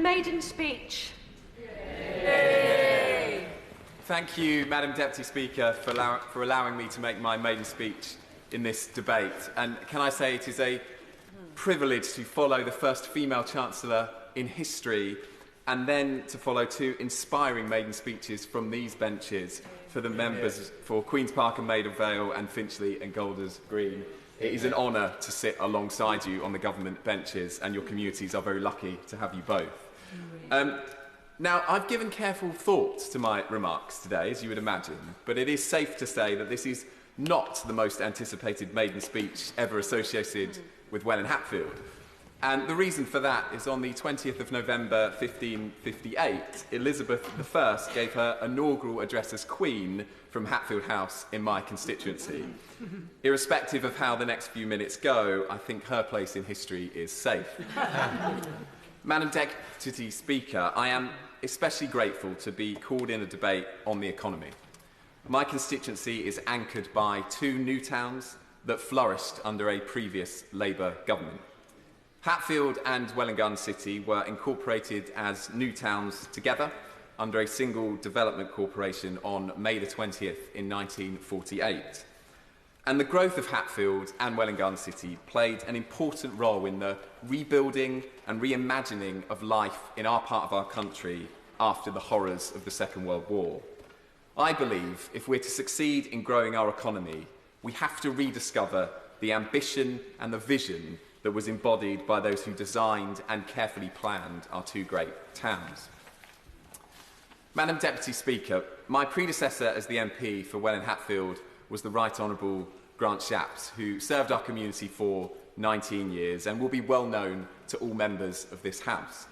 maiden speech. Yay. Thank you, Madam Deputy Speaker, for allowing me to make my maiden speech in this debate. And can I say it is a privilege to follow the first female Chancellor in history and then to follow two inspiring maiden speeches from these benches for the members for Queen's Park and Maida Vale and Finchley and Golders Green. It is an honour to sit alongside you on the government benches, and your communities are very lucky to have you both. Now, I've given careful thought to my remarks today, as you would imagine, but it is safe to say that this is not the most anticipated maiden speech ever associated with Welwyn Hatfield. And the reason for that is on the 20th of November 1558, Elizabeth I gave her inaugural address as Queen from Hatfield House in my constituency. Irrespective of how the next few minutes go, I think her place in history is safe. Madam Deputy Speaker, I am especially grateful to be called in a debate on the economy. My constituency is anchored by two new towns that flourished under a previous Labour government. Hatfield and Welwyn City were incorporated as new towns together under a single development corporation on May the 20th in 1948. And the growth of Hatfield and Welwyn City played an important role in the rebuilding and reimagining of life in our part of our country after the horrors of the Second World War. I believe if we're to succeed in growing our economy, we have to rediscover the ambition and the vision that was embodied by those who designed and carefully planned our two great towns. Madam Deputy Speaker, my predecessor as the MP for Welwyn Hatfield was the Right Honourable Grant Shapps, who served our community for 19 years and will be well known to all members of this House.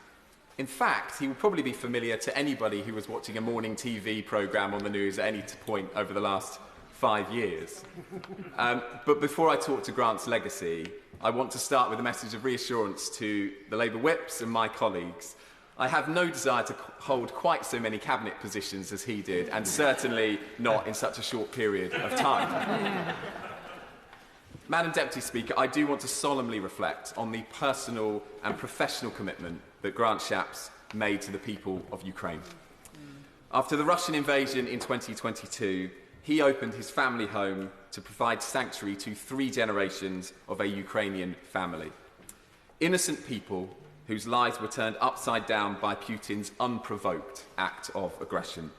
In fact, he will probably be familiar to anybody who was watching a morning TV programme on the news at any point over the last 5 years. But before I talk to Grant's legacy, I want to start with a message of reassurance to the Labour whips and my colleagues. I have no desire to hold quite so many cabinet positions as he did, and certainly not in such a short period of time. Madam Deputy Speaker, I do want to solemnly reflect on the personal and professional commitment that Grant Shapps made to the people of Ukraine. After the Russian invasion in 2022, he opened his family home to provide sanctuary to 3 generations of a Ukrainian family. Innocent people whose lives were turned upside down by Putin's unprovoked act of aggression.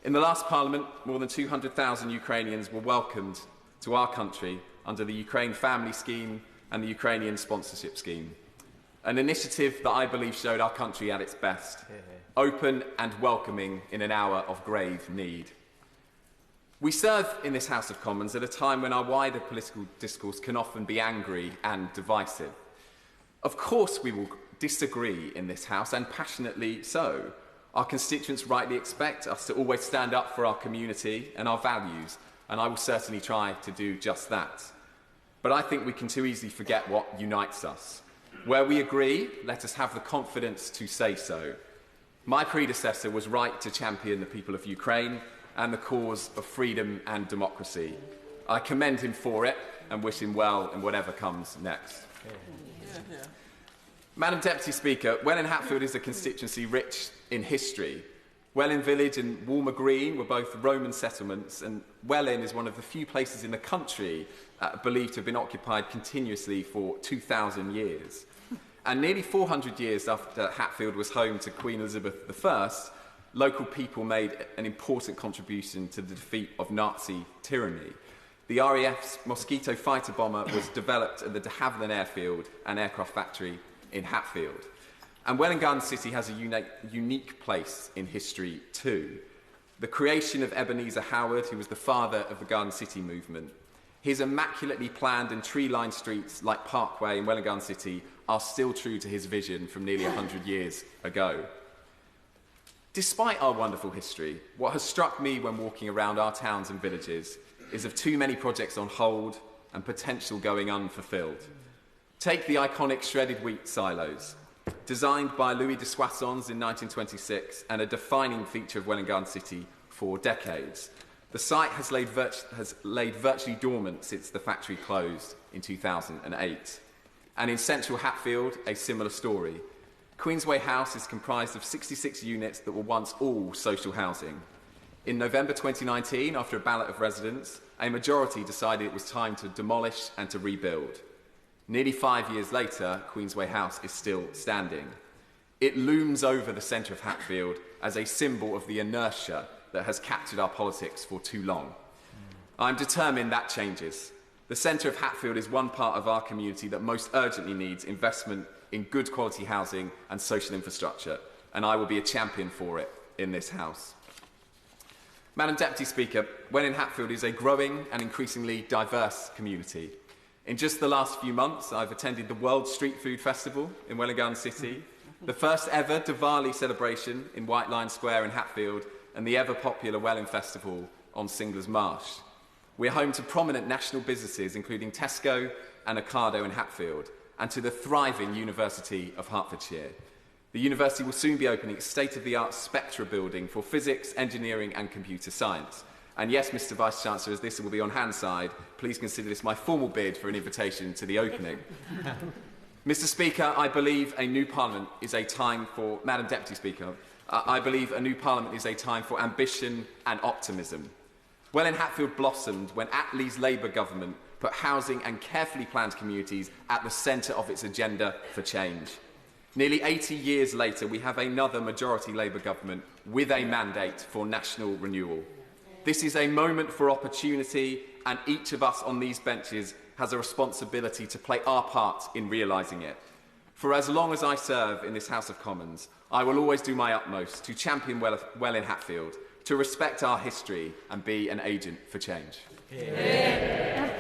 In the last Parliament, more than 200,000 Ukrainians were welcomed to our country under the Ukraine Family Scheme and the Ukrainian Sponsorship Scheme. An initiative that I believe showed our country at its best, open and welcoming in an hour of grave need. We serve in this House of Commons at a time when our wider political discourse can often be angry and divisive. Of course we will disagree in this House, and passionately so. Our constituents rightly expect us to always stand up for our community and our values, and I will certainly try to do just that. But I think we can too easily forget what unites us. Where we agree, let us have the confidence to say so. My predecessor was right to champion the people of Ukraine and the cause of freedom and democracy. I commend him for it and wish him well in whatever comes next. Madam Deputy Speaker, Welwyn Hatfield is a constituency rich in history. Welwyn Village and Walmer Green were both Roman settlements, and Welwyn is one of the few places in the country believed to have been occupied continuously for 2,000 years. And nearly 400 years after Hatfield was home to Queen Elizabeth I, local people made an important contribution to the defeat of Nazi tyranny. The RAF's Mosquito fighter bomber was developed at the de Havilland Airfield and Aircraft Factory in Hatfield. And Welwyn City has a unique place in history too. The creation of Ebenezer Howard, who was the father of the Garden City movement. His immaculately planned and tree-lined streets like Parkway in Welwyn City are still true to his vision from nearly 100 years ago. Despite our wonderful history, what has struck me when walking around our towns and villages is of too many projects on hold and potential going unfulfilled. Take the iconic shredded wheat silos. Designed by Louis de Soissons in 1926 and a defining feature of Welwyn City for decades, the site has laid virtually dormant since the factory closed in 2008. And in central Hatfield, a similar story. Queensway House is comprised of 66 units that were once all social housing. In November 2019, after a ballot of residents, a majority decided it was time to demolish and to rebuild. Nearly 5 years later, Queensway House is still standing. It looms over the centre of Hatfield as a symbol of the inertia that has captured our politics for too long. I'm determined that changes. The centre of Hatfield is one part of our community that most urgently needs investment in good quality housing and social infrastructure, and I will be a champion for it in this House. Madam Deputy Speaker, Welwyn Hatfield is a growing and increasingly diverse community. In just the last few months, I've attended the World Street Food Festival in Welwyn City, the first ever Diwali celebration in White Line Square in Hatfield, and the ever-popular Welwyn Festival on Singler's Marsh. We're home to prominent national businesses, including Tesco and Ocado in Hatfield, and to the thriving University of Hertfordshire. The university will soon be opening its state-of-the-art Spectra building for physics, engineering and computer science. And yes, Mr Vice-Chancellor, as this will be on Hanside, please consider this my formal bid for an invitation to the opening. Mr Speaker, I believe a new Parliament is a time for... Madam Deputy Speaker, I believe a new Parliament is a time for ambition and optimism. Welwyn Hatfield blossomed when Attlee's Labour government put housing and carefully planned communities at the centre of its agenda for change. Nearly 80 years later, we have another majority Labour government with a mandate for national renewal. This is a moment for opportunity, and each of us on these benches has a responsibility to play our part in realising it. For as long as I serve in this House of Commons, I will always do my utmost to champion Welwyn Hatfield, to respect our history and be an agent for change. Yeah.